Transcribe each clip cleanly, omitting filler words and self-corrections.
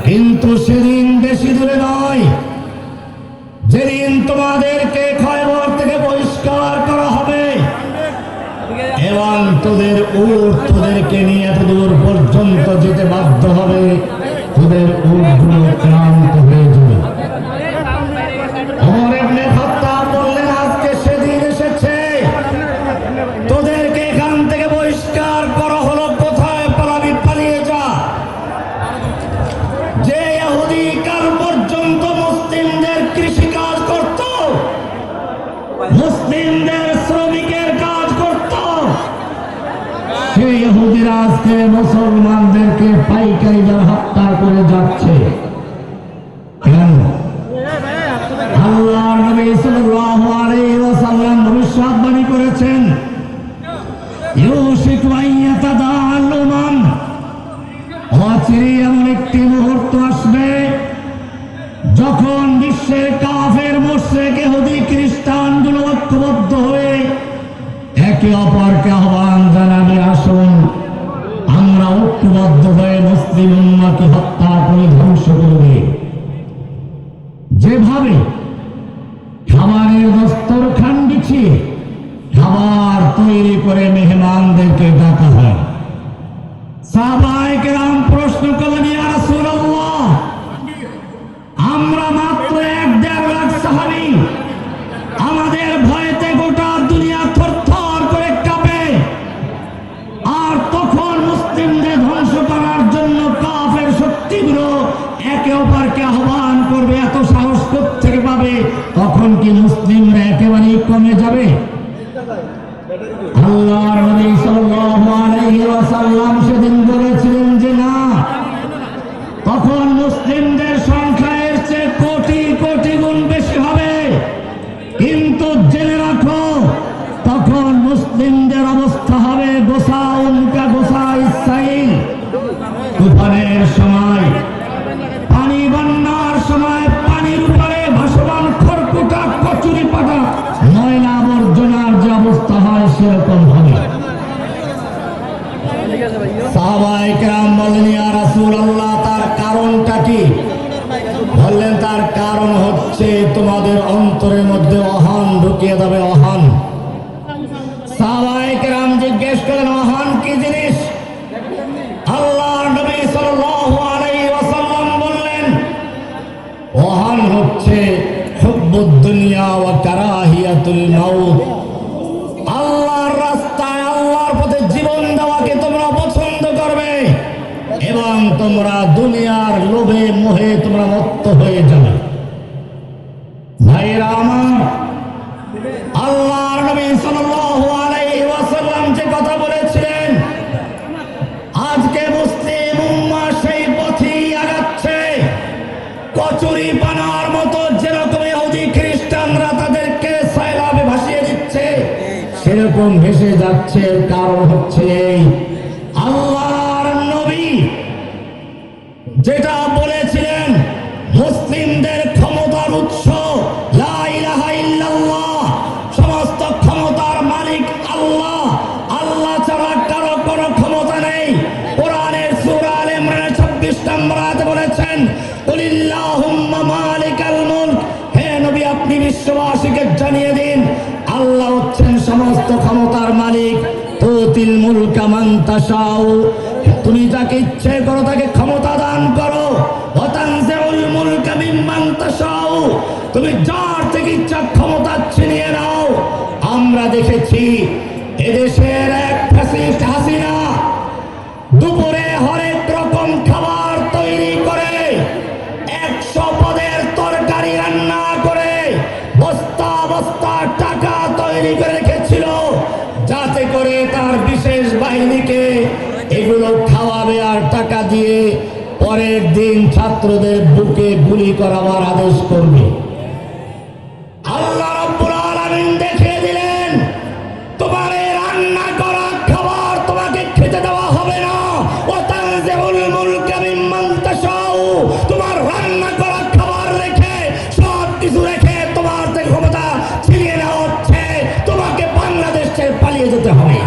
কিন্তু সেদিন বেশি দূরে নয়, যেদিন তোমাদেরকে খয়বর থেকে বহিষ্কার করা হবে এবং তোদেরকে নিয়ে এত দূর পর্যন্ত যেতে বাধ্য হবে, তোদের উটগুলো ক্লান্ত হয়ে যাবে। ওমর ইবনে খাত্তাব বললেন, আজকে সেদিন এসেছে, তোদেরকে এখান থেকে বহিষ্কার করা হলো, কোথায় পালাবি, পালিয়ে যা। যে ইহুদি কাল পর্যন্ত মুসলিমদের কৃষিকাজ করত, মুসলিমদের শ্রমিকের কাজ করত, সেই ইহুদিরা আজকে মুসলমানদেরকে পাইকারি দরে হত্যা করে যাচ্ছে। কেন? আল্লাহর নবী সাল্লাল্লাহু আলাইহি ওয়াসাল্লাম ভবিষ্যদ্বাণী করেছেন, ইউশিকু আন ইয়াতাদাআল উমাম, অচিরে এমন একটি মুহূর্ত আসবে যখন বিশ্বের কাফের, মুশরিক, ইহুদি, খ্রিস্টানগুলো ঐক্যবদ্ধ হয়ে একে অপরকে আহ্বান জানাবে, আসুন আমরা ঐক্যবদ্ধ হয়ে মুসলিম উম্মাহকে হত্যা করে ধ্বংস করবে। যেভাবে খাবারের দস্তরখান বিছিয়ে খাবার তৈরি করে মেহমানদেরকে ডাকা হয়। সাহাবায়ে কেরাম প্রশ্ন করলেন, ইয়া রাসূলুল্লাহ, আমরা মাত্র 1-1.5 লাখ সাহাবী, আমাদের ভয়েতে গোটা দুনিয়া থরথর করে কাঁপে, আর তখন মুসলিমদের ধ্বংস করার জন্য কাফের শক্তিগুলো একে অপরকে আহ্বান করবে, এত সাহস কোত্থেকে পাবে? তখন কি মুসলিমরা একেবারেই কমে যাবে? আল্লাহর নবী সাল্লাল্লাহু আলাইহি ওয়াসাল্লাম সেদিন বলেছিলেন যে না, তখন মুসলিমদের সংখ্যা এর চেয়ে কোটি কোটি গুণ বেশি হবে। কিন্তু জেনে রাখো, তখন মুসলিমদের অবস্থা হবে গোসাউন কা গোসা ইসরাইল। তুফানের সময়, পানি বন্যার সময় পানির উপরে ভাসমান খড়কুটা, কচুরি পাতা, ময়লা আবর্জনার যে অবস্থা হয় সেরকম হবে। সাহাবায়ে কেরাম বললেন, ইয়া রাসূলুল্লাহ, তার কারণটা কি? বললেন, তার কারণ হচ্ছে তোমাদের অন্তরের মধ্যে অহং ঢুকিয়ে দেবে, অহং। সাহাবায়ে কেরাম জিজ্ঞেস করেন, অহং কি জিনিস? আল্লাহর নবী সাল্লাল্লাহু আলাইহি ওয়াসাল্লাম বললেন, অহং হচ্ছে হুব্বুদ দুনিয়া ওয়া কারাহিয়াতুল মাউত। আল্লাহর রাস্তায়, আল্লাহর পথে জীবন দেওয়াকে তোমরা পছন্দ করবে এবং তোমরা দুনিয়ার লোভে মোহে তোমরা মত্ত হয়ে যাবে। ভাইরা আমার, আল্লাহর নবী সাল্লাল্লাহু আলাইহি ওয়াসাল্লাম যে কথা বলেছিলেন, আজকে মুসলিম উম্মাহ সেই পথেই আগাচ্ছে। কচুরি পানার মতো যেরকম ইহুদি খ্রিস্টানরা তাদেরকে সয়লাবে ভাসিয়ে দিচ্ছে, সেরকম ভেসে যাচ্ছে। কারণ হচ্ছে এই, আল্লাহর নবী যেটা বলেছিলেন, মুসলিমদের ক্ষমতার উৎস লা ইলাহা ইল্লাল্লাহ, সমস্ত ক্ষমতার মালিক আল্লাহ, আল্লাহ ছাড়া কারো কোনো ক্ষমতা নেই। কোরআনের সূরা আলে ইমরানের 26 নম্বর আয়াতে বলেছেন, কুলিল্লাহুম্মা মালিকাল মুলক, হে নবী আপনি বিশ্ববাসীকে জানিয়ে দিন, আল্লাহ হচ্ছেন সমস্ত ক্ষমতার মালিক। তুতিল মুলকা মান তাশাউ, তুমি যাকে ইচ্ছে করো তাকে ক্ষমতা দান করো। ওয়া তানজিউল মুলকা মিম্মান তাশাউ, তুমি যার থেকে ইচ্ছা ক্ষমতা ছিনিয়ে নাও। আমরা দেখেছি এদেশের এক ফ্যাসিস্ট হাসিনা দুপুরে হরেক রকম খাবার তৈরি করে, 100 পদের তরকারি রান্না করে, বস্তা বস্তা টাকা তৈরি করে রেখেছিল, যাতে করে তার বিশেষ বাহিনীকে এগুলো খাওয়াবে আর টাকা দিয়ে পরের দিন ছাত্রদের বুকে গুলি করাবার আদেশ করবে। আল্লাহ রাব্বুল আলামিন দেখিয়ে দিলেন, তোমার এই রান্না করা খাবার তোমাকে খেতে দেওয়া হবে না। ওয়া তানজিউল মুলকা মিম্মান তাশাউ, তোমার রান্না করা খাবার রেখে, সব কিছু রেখে তোমার থেকে ক্ষমতা ছিনিয়ে নেওয়া হচ্ছে। তোমাকে বাংলাদেশ ছেড়ে পালিয়ে যেতে হবে।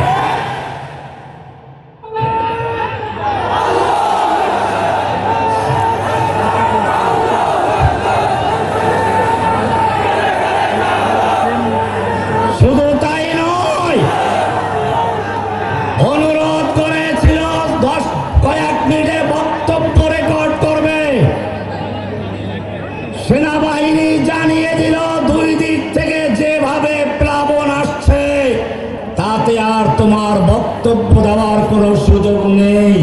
বক্তব্য দেওয়ার কোনো সুযোগ নেই।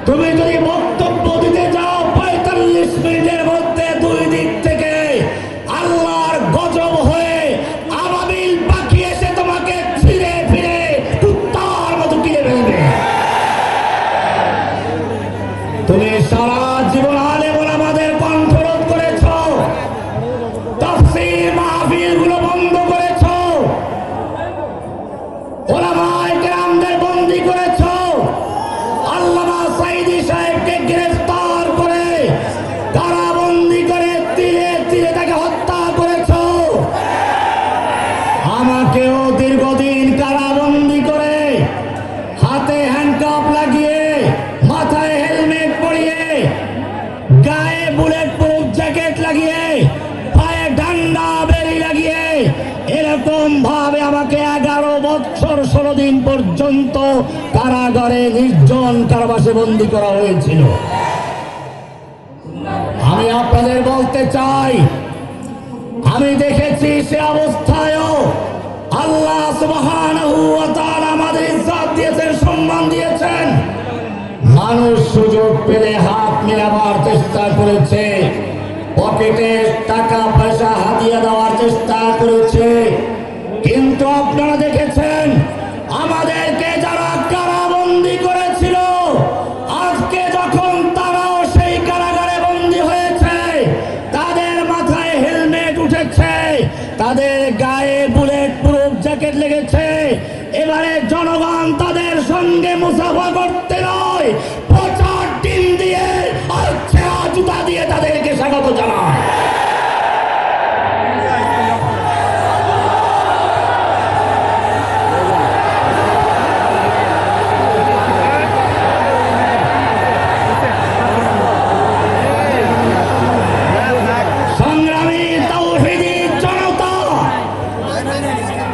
তুমি যদি বক্তব্য দিতে যাও ৪৫ মিনিটের মধ্যে দুই দিক থেকে আল্লাহর গজব হয়ে আবাবিল পাখি এসে তোমাকে ফিরে ফিরে কুত্তার মতো কিনে ফেলবে। তুমি সারা জীবন আলেম ওলামাদের কণ্ঠরোধ করেছ, তাফসীর মাহফিল গুলো বন্ধ করেছ, ওলামায়ে কেরামদের বন্দী করেছ, আল্লামা সাঈদী সাহেবকে গ্রেফতার করে কারাবন্দী করে তিলে তিলে তাকে হত্যা করেছ। আমাকেও দীর্ঘদিন কারাবন্দী করে হাতে হ্যান্ডকাপ লাগিয়ে মাথায় হেলমেট পরিয়ে গায়ে বুলেট প্রুফ জ্যাকেট লাগিয়ে পায়ে ডান্ডা বেরি লাগিয়ে এরকম ভাবে আমাকে 11 বছর 16 দিন পর্যন্ত কারাগারে নির্জন কারাবাসে বন্দী করা হয়েছিল। আমি আপনাদের বলতে চাই, আমি দেখেছি সে অবস্থায়ও আল্লাহ সুবহানাহু ওয়া তাআলা আমাদের ইজ্জত দিয়েছেন, সম্মান দিয়েছেন। মানুষ সুযোগ পেলে হাত মেলাবার চেষ্টা করেছে, পকেটে টাকা পয়সা হাতিয়ে দেওয়ার চেষ্টা করেছে, কিন্তু আপনারা দেখেছেন আমাদেরকে যারা কারাবন্দী করেছিল আজকে যখন তারাও সেই কারাগারে বন্দী হয়েছে, তাদের মাথায় হেলমেট উঠেছে, তাদের গায়ে বুলেট প্রুফ জ্যাকেট লেগেছে। এবারে জনগণ তাদের সঙ্গে মুসাফা করতে নয়, প্রচার টিম দিয়ে আর ছেঁড়া জুতা দিয়ে তাদেরকে স্বাগত জানায়। সংগ্রামী তাওহীদি জনতা,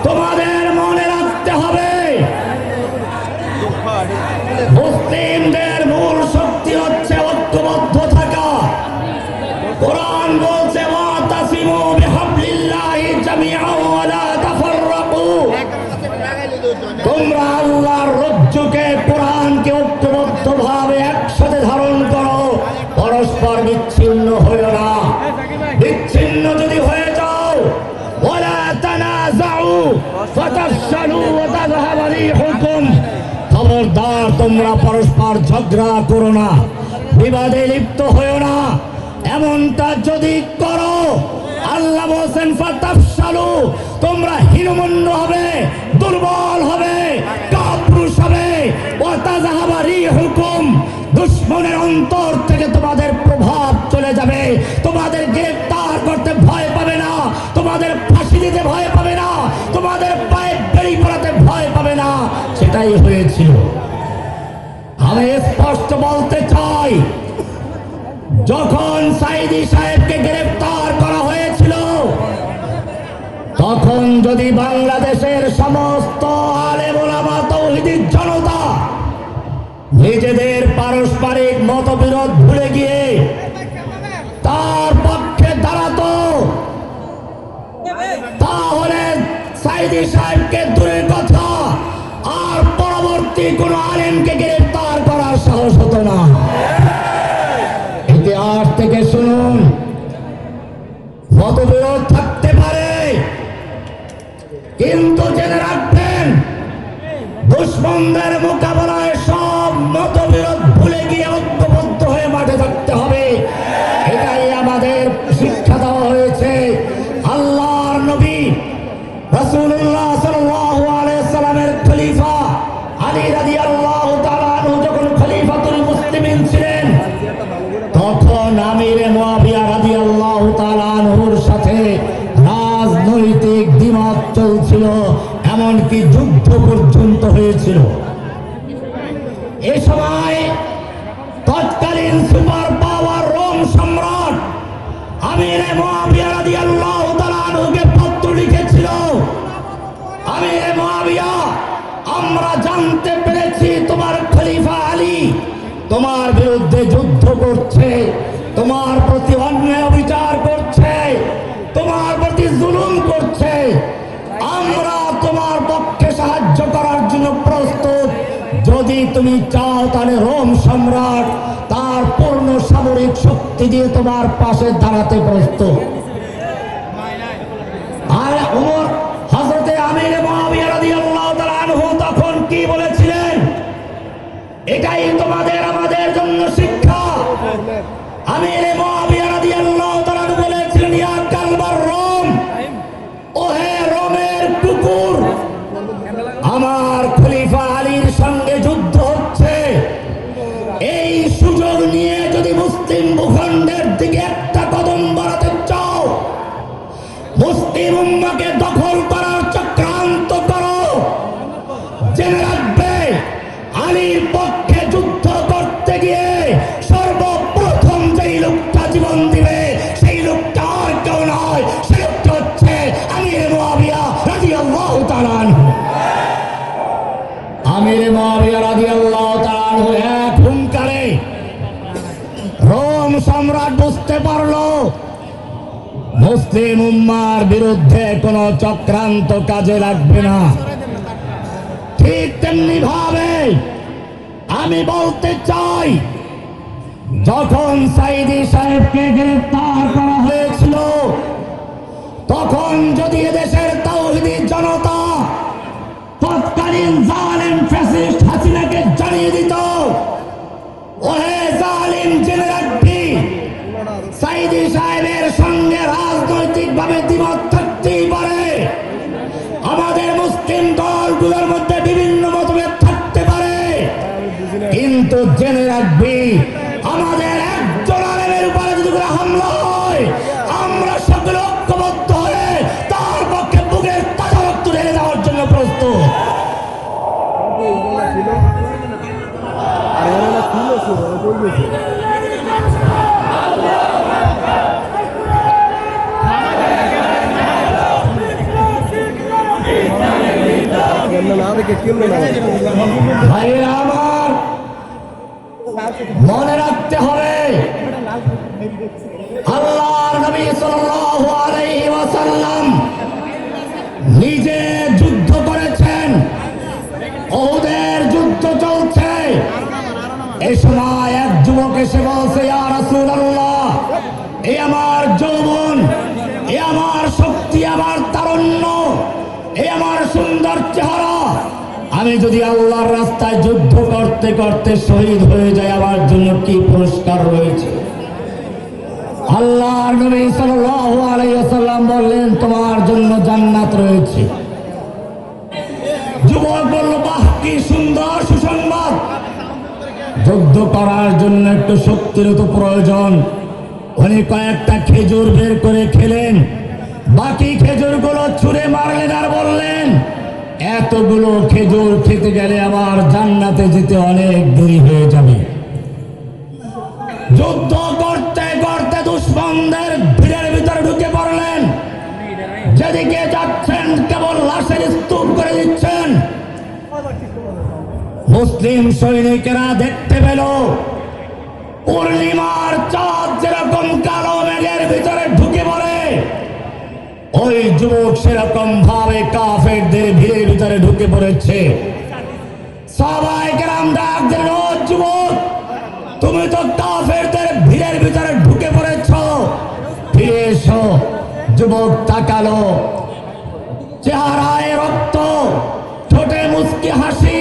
তোমাদের মনে রাখতে হবে মুসলিমদের মূল শক্তি হচ্ছে ঐক্যবদ্ধ থাকা। কোরআন বলছে ওয়াতাসিমু বিহাবলিল্লাহি জামিআন ওয়া লা তাফাররাকু, তোমরা আল্লাহর রজ্জুকে কোরআনকে ঐক্যবদ্ধভাবে একসাথে ধারণ করো, পরস্পর বিচ্ছিন্ন হয়ো না। বিচ্ছিন্ন যদি হয়ে যাও ওয়ালা তানাযাউ ফাতাফশালু ওয়া তাযহাবা রিহুকুম, খবরদার তোমরা পরস্পর ঝগড়া করো না, বিবাদে লিপ্ত হয়ো না। এমনটা যদি করো আল্লাহ বলেন ফাতাফশালু, তোমরা হীনমন্য হবে, দুর্বল হবে, কাপুরুষ হবে। ওয়া তাযহাবা রিহুকুম, দুশমনের অন্তর থেকে তোমাদের প্রভাব চলে যাবে, তোমাদের গ্রেফতার করতে ভয় পাবে না, তোমাদের ফাঁসি দিতে ভয় পাবে না, তোমাদের পায়ে বেড়ি পড়াতে ভয় পাবে না। সেটাই হয়েছিল। আমি স্পষ্ট বলতে চাই, যখন সাঈদী সাহেবকে গ্রেফতার করা হয়েছিল তখন যদি বাংলাদেশের সমস্ত আলেম ওলামা তাওহীদি জনতা নিজেদের পারস্পরিক মতবিরোধ ভুলে গিয়ে তার পক্ষে দাঁড়াতো, তাহলে সাঈদী সাহেবকে দূরের কথা আর পরবর্তী কোন আলেমকে গ্রেফতার করার সাহস হতো না। ইতিহাস থেকে শুনুন, মতবিরোধ থাকতে পারে, কিন্তু জেনে রাখবেন দুশমনদের মোকাবেলায় সব মতবিরোধ ভুলে গিয়ে ঐক্যবদ্ধ হয়ে মাঠে থাকতে হবে। এটাই আমাদের শিক্ষা দেওয়া হয়েছে। আল্লাহর নবী রাসূলুল্লাহ সাল্লাল্লাহু আলাইহি সাল্লামের খলিফা আলী রাদিয়াল্লাহু তাআলা আনহু যখন খলিফাতুল মুসলিমিন ছিলেন, তখন আমির মুআবিয়া রাদিয়াল্লাহু তাআলা আনহুর সাথে রাজনৈতিক দ্বিমত চলছিল, এমনকি যুদ্ধ পর্যন্ত হয়েছিল। এ সময় তৎকালীন সুপার পাওয়ার রোম সম্রাট আমির মুআবিয়া রাদিয়াল্লাহু তাআলা আনহুকে পত্র লিখেছিল, আমির মুআবিয়া, আমরা জানতে পেরেছি তোমার খলিফা আলী তোমার বিরুদ্ধে যুদ্ধ করছে, তোমার প্রতি অন্যায় বিচার করছে, তোমার প্রতি জুলুম করছে। আমরা তোমার পক্ষে সাহায্য করার জন্য প্রস্তুত। যদি তুমি চাও তাহলে রোম সম্রাট তার পূর্ণ সামরিক শক্তি দিয়ে তোমার পাশে দাঁড়াতে প্রস্তুত। আর ওমর হযরতে আমির মুআবিয়া রাদিয়াল্লাহু তাআলা আনহু তখন কি বলেছিলেন? এটাই তোমাদের আমাদের জন্য শিক্ষা। আমির মুআবিয়া রাদিয়াল্লাহু তাআলা বলেছিলেন, ইয়া কালবার রোম, ও হে রোমের কুকুর, আমার খলিফা আলীর সঙ্গে যুদ্ধ হচ্ছে। এই সুযোগ নিয়ে যদি মুসলিম ভূখণ্ডের দিকে একটা কদম বাড়াতে চাও, মুসলিম উম্মাহকে দখল করার চক্রান্ত করো, জেনে রাখবে আলীর পক্ষে যুদ্ধ করতে গিয়ে সর্বপ্রথম যেই লোকটা জীবন দিবে সেই লোকটা আর কেউ নয়, সে লোকটা হচ্ছে আমির মুআবিয়া রাদিয়াল্লাহু তাআলা আনহু। আমির মুআবিয়া রাদিয়াল্লাহু তাআলা আনহু এক হুঙ্কারে রোম সম্রাট বুঝতে পারলো মুসলিম উম্মার বিরুদ্ধে কোনো চক্রান্ত কাজে লাগবে না। ঠিক তেমনি ভাবে আমি বলতে চাই, যখন সাইদি সাহেবকে গ্রেফতার করা হয়েছিল তখন যদি এদেশের তাওহীদি জনতা তৎকালীন জালেম ফ্যাসিস্ট হাসিনাকে জানিয়ে দিত, ওহে জালিম, জেনে রাখবি সাইদি সাহেবের সঙ্গে রাজনৈতিকভাবে দ্বিমত থাকতেই পারে, আমাদের মুসলিম দলগুলোর মধ্যে বিভিন্ন মতভেদ থাকতে পারে, কিন্তু জেনে রাখবি আমাদের একজন আলেমের উপরে যদি করে হামলা হয়, আমরা সকলে ঐক্যবদ্ধ হয়ে তার পক্ষে বুকের তাজা রক্ত ঢেলে দেওয়ার জন্য প্রস্তুত। ভাইরা আমার, মনে রাখতে হবে আল্লাহর নবী সাল্লাল্লাহু আলাইহি ওয়াসাল্লাম নিজে যুদ্ধ করেছেন, উহুদের যুদ্ধ চলছে। এই সময় এক যুবক এসে বলছে, ইয়া রাসূলুল্লাহ, এ আমার যৌবন, এ আমার শক্তি, আমার তারুণ্য, এ আমার সুন্দর চেহারা, আমি যদি আল্লাহর রাস্তায় যুদ্ধ করতে করতে শহীদ হয়ে যাই, আমার জন্য কি পুরস্কার রয়েছে? আল্লাহর নবী সাল্লাল্লাহু আলাইহি ওয়াসাল্লাম বললেন, তোমার জন্য জান্নাত রয়েছে। যুবক বলল, বাহ, কি সুন্দর সুসংবাদ। যুদ্ধ করার জন্য একটু শক্তির তো প্রয়োজন। উনি কয়েকটা খেজুর বের করে খেলেন, বাকি খেজুরগুলো ছুঁড়ে মারলেন আর বললেন, এতগুলো খেজুর খেতে গেলে আমার জান্নাতে যেতে অনেক দেরি হয়ে যাবে। যুদ্ধ করতে করতে দুশমনদের ভিড়ের ভিতরে ঢুকে পড়লেন, যেদিকে যাচ্ছেন কেবল লাশের স্তূপ করে দিচ্ছেন। মুসলিম সৈনিকেরা দেখতে পেল পূর্ণিমার চাঁদ যেরকম কালো মেঘের ভিতরে ঢুকে পড়ে, ওই যুবক সেরকম ভাবে কাফেরদের ভিড়ের ভিতরে ঢুকে পড়েছে। সাহাবায়ে কেরাম ডাক দিলেন, ও যুবক, তুমি তো কাফেরদের ভিড়ের ভিতরে ঢুকে পড়েছ, ফিরে এসো। যুবক তাকালো, চেহারায় রক্ত, ঠোঁটে মুচকি হাসি,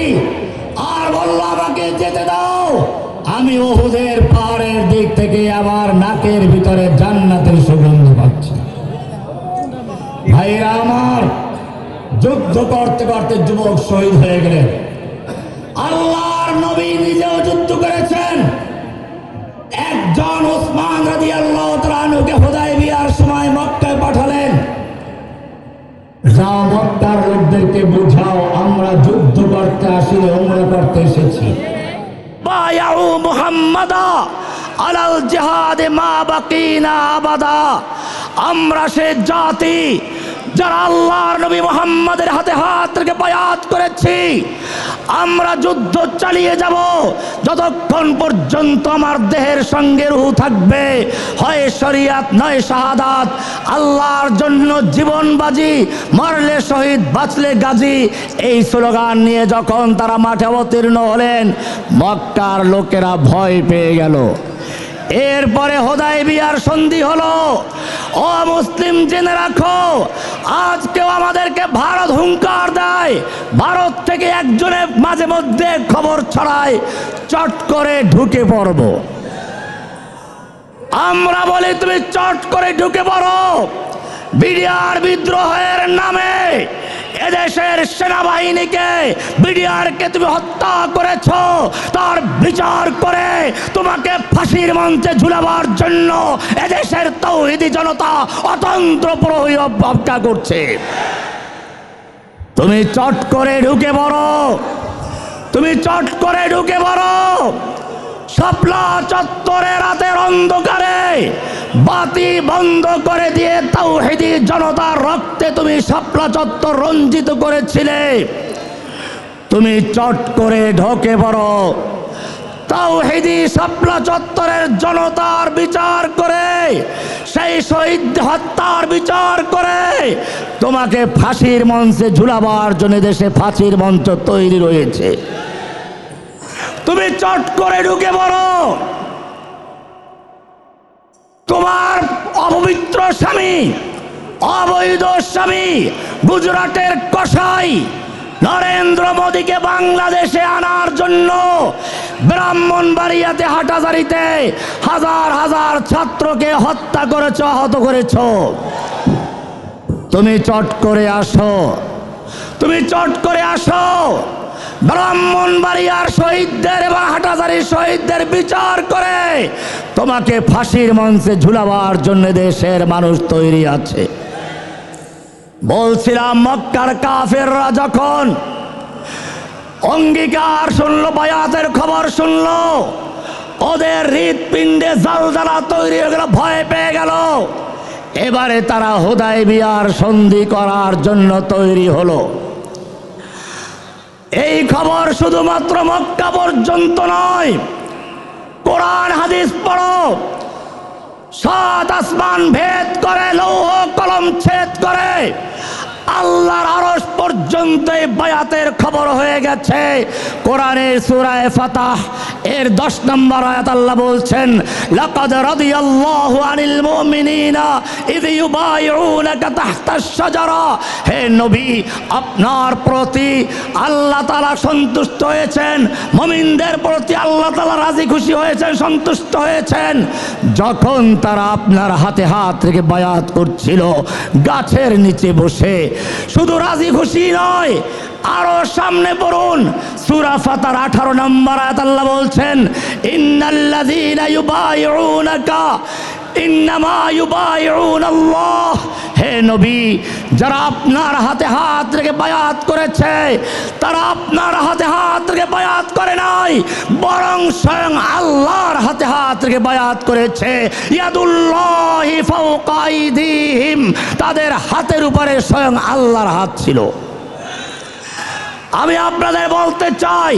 আর বলল, আমাকে যেতে দাও, আমি উহুদের পাহাড়ের দিক থেকে আমার নাকের ভিতরে জান্নাতের সুগন্ধ পাচ্ছি। ভাইরা আমার, যুদ্ধ করতে করতে যুবক শহীদ হয়ে গেলেন। আল্লাহর নবী নিজেও যুদ্ধ করেছেন। একজন ওসমান রাদিয়াল্লাহু তাআলা আনহুকে হুদায়বিয়ার সময় মক্কায় পাঠালেন, যাও মক্কার লোকদেরকে বুঝাও আমরা যুদ্ধ করতে আসিনি, উমরা করতে এসেছি। বায়াউ মুহাম্মাদা আলাল জিহাদে মা বাকিনা আবাদা। আমরা সে জাতি যারা আল্লাহর নবী মুহাম্মাদের হাতে হাত রেখে বায়াত করেছি, আমরা যুদ্ধ চালিয়ে যাব যতক্ষণ পর্যন্ত আমার দেহের সঙ্গে রূহ থাকবে। হয় শরিয়াত নয় শাহাদাত, আল্লাহর জন্য জীবন বাজি, মরলে শহীদ বাঁচলে গাজী। এই স্লোগান নিয়ে যখন তারা মাঠে অবতীর্ণ হলেন, মক্কার লোকেরা ভয় পেয়ে গেল। এরপরে হুদায়বিয়ার সন্ধি হলো। ও মুসলিম জেনে রাখো, আজকেও আমাদেরকে ভারত হুঙ্কার দেয়, ভারত থেকে একজনের মাঝে মধ্যে খবর ছড়ায়, চট করে ঢুকে পড়ব। আমরা বলি তুমি চট করে ঢুকে পড়ো। বিডিআর বিদ্রোহের নামে এদেশের সেনাবাহিনীকে, বিডিআরকে তুমি হত্যা করেছ, তার বিচার করে তোমাকে ফাঁসির মঞ্চে ঝুলাবার জন্য এদেশের তাওহীদি জনতা অতন্ত্র প্রহরী অপেক্ষা করছে। তুমি চট করে ঢুকে পড়ো, তুমি চট করে ঢুকে পড়ো। শাপলা চত্বরে রাতের অন্ধকারে বাতি বন্ধ করে দিয়ে তাওহীদি জনতার রক্তে তুমি শাপলা চত্বর রঞ্জিত করেছিলে। তুমি চট করে ঢুকে পড়ো, তাওহীদি শাপলা চত্বরের জনতার বিচার করে, সেই শহীদ হত্যার বিচার করে তোমাকে ফাঁসির মঞ্চে ঝুলাবার জন্য দেশে ফাঁসির মঞ্চ তৈরি রয়েছে। তুমি চট করে ঢুকে পড়ো। তোমার অপবিত্র স্বামী, অবৈধ স্বামী, গুজরাটের কসাই নরেন্দ্র মোদীকে বাংলাদেশে আনার জন্য ব্রাহ্মণবাড়িয়াতে, হাটাজারিতে হাজার হাজার ছাত্রকে হত্যা করেছ, আহত করেছ। তুমি চট করে আসো, তুমি চট করে আসো। ব্রাহ্মণবাড়িয়ার শহীদদের এবং হাটাজারির শহীদদের বিচার করে তোমাকে ফাঁসির মঞ্চে ঝুলাবার জন্য দেশের মানুষ তৈরি আছে। বলছিলাম, মক্কার কাফেররা যখন অঙ্গীকার শুনলো, বায়াতের খবর শুনলো, ওদের হৃৎপিণ্ডে জালজালা তৈরি হয়ে গেল, ভয় পেয়ে গেল। এবারে তারা হুদায়বিয়ার সন্ধি করার জন্য তৈরি হলো। এই খবর শুধুমাত্র মক্কা পর্যন্ত নয়, কোরআন হাদিস পড়ো, সাত আসমান ভেদ করে, লৌহ কলম ছেদ করে আল্লাহর আরশ পর্যন্ত এই বায়াতের খবর হয়ে গেছে। কোরআনের সূরা ফাতাহ এর 10 নম্বর আয়াত আল্লাহ বলছেন, লাকাদ রাদিয়াল্লাহু আনিল মুমিনিনা ইয ইউবাইউনাকা তাহতাশ শাজারা। হে নবী, আপনার প্রতি আল্লাহ তাআলা সন্তুষ্ট হয়েছেন, মুমিনদের প্রতি আল্লাহ তাআলা রাজি খুশি হয়েছেন, সন্তুষ্ট হয়েছেন যখন তারা আপনার হাতে হাত রেখে বায়াত করছিল গাছের নিচে বসে। শুধু রাজি খুশি নয়, আরো সামনে পড়ুন, সূরা ফাতার 18 নম্বর আয়াত আল্লাহ বলছেন, ইন্নাল্লাযীনা ইউবাইউনাকা ইন্নামা ইউবাইউনাল্লাহ। হে নবী, যারা আপনার হাতে হাত রেখে বায়াত করেছে তারা আপনার হাতে হাত রেখে বায়াত করে নাই, বরং স্বয়ং আল্লাহর হাতে হাত রেখে বায়াত করেছে। ইয়াদুল্লাহি ফাওকা আইদিহিম, তাদের হাতের উপরে স্বয়ং আল্লাহর হাত ছিল। আমি আপনাদের বলতে চাই,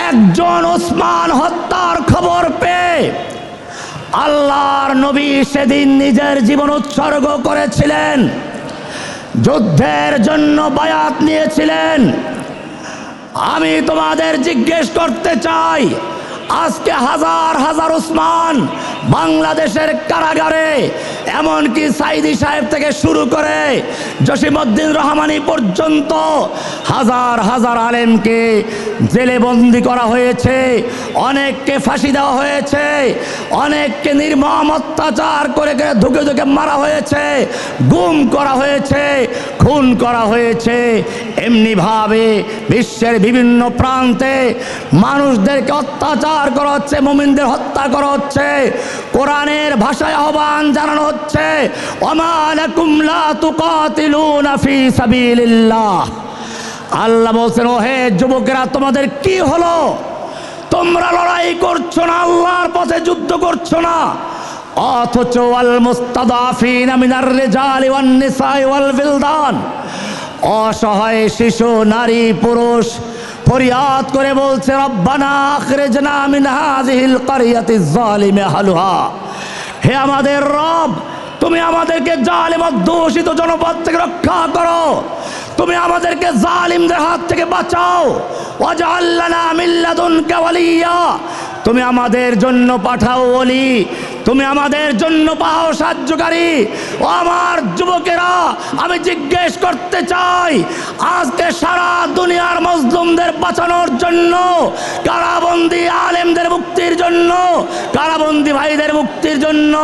একজন ওসমান হত্যার খবর পেয়ে আল্লাহর নবী সেদিন নিজের জীবন উৎসর্গ করেছিলেন, যুদ্ধের জন্য বায়াত নিয়েছিলেন। আমি তোমাদের জিজ্ঞেস করতে চাই, আজকে হাজার হাজার ওসমান বাংলাদেশের কারাগারে, এমনকি সাইদি সাহেব থেকে শুরু করে জসিমউদ্দিন রহমানি পর্যন্ত হাজার হাজার আলেমকে জেলে বন্দি করা হয়েছে, অনেককে ফাঁসি দেওয়া হয়েছে, অনেককে নির্মম অত্যাচার করে ধুকে ধুকে মারা হয়েছে, গুম করা হয়েছে, খুন করা হয়েছে। এমনিভাবে বিশ্বের বিভিন্ন প্রান্তে মানুষদেরকে অত্যাচার করা হচ্ছে, মুমিনদের হত্যা করা হচ্ছে। কোরআনের ভাষায় আহ্বান জানানো হচ্ছে, ওমা লাকুম লা তুকাতিলুনা ফি সাবিলিল্লাহ। আল্লাহ বলছেন, ও হে যুবকেরা, তোমাদের কি হলো? তোমরা লড়াই করছো না, আল্লাহর পথে যুদ্ধ করছো না, অথচ ওয়াল মুস্তাদাফিনা মিনার রিজালি ওয়ান নিসাই ওয়াল বিলদান, অসহায় শিশু, নারী, পুরুষ, ফরিয়াদ করে বলছে, রব্বানা আখরিজনা মিন হাযিহিল ক্বরিয়াতিজ যালিমি আহলুহা। হে আমাদের রব, তুমি আমাদেরকে জালিম অধ্যুষিত জনপদ থেকে রক্ষা করো, তুমি আমাদেরকে জালিমদের হাত থেকে বাঁচাও। ওয়াজআল লানা মিন লাদুনকা ওয়ালিয়্যা, তুমি আমাদের জন্য পাঠাও ওলি, তুমি আমাদের জন্য পাও সাহায্যকারী। ও আমার যুবকেরা, আমি জিজ্ঞেস করতে চাই, আজকে সারা দুনিয়ার মজলুমদের বাঁচানোর জন্য, কারাবন্দী আলেমদের মুক্তির জন্য, কারাবন্দী ভাইদের মুক্তির জন্য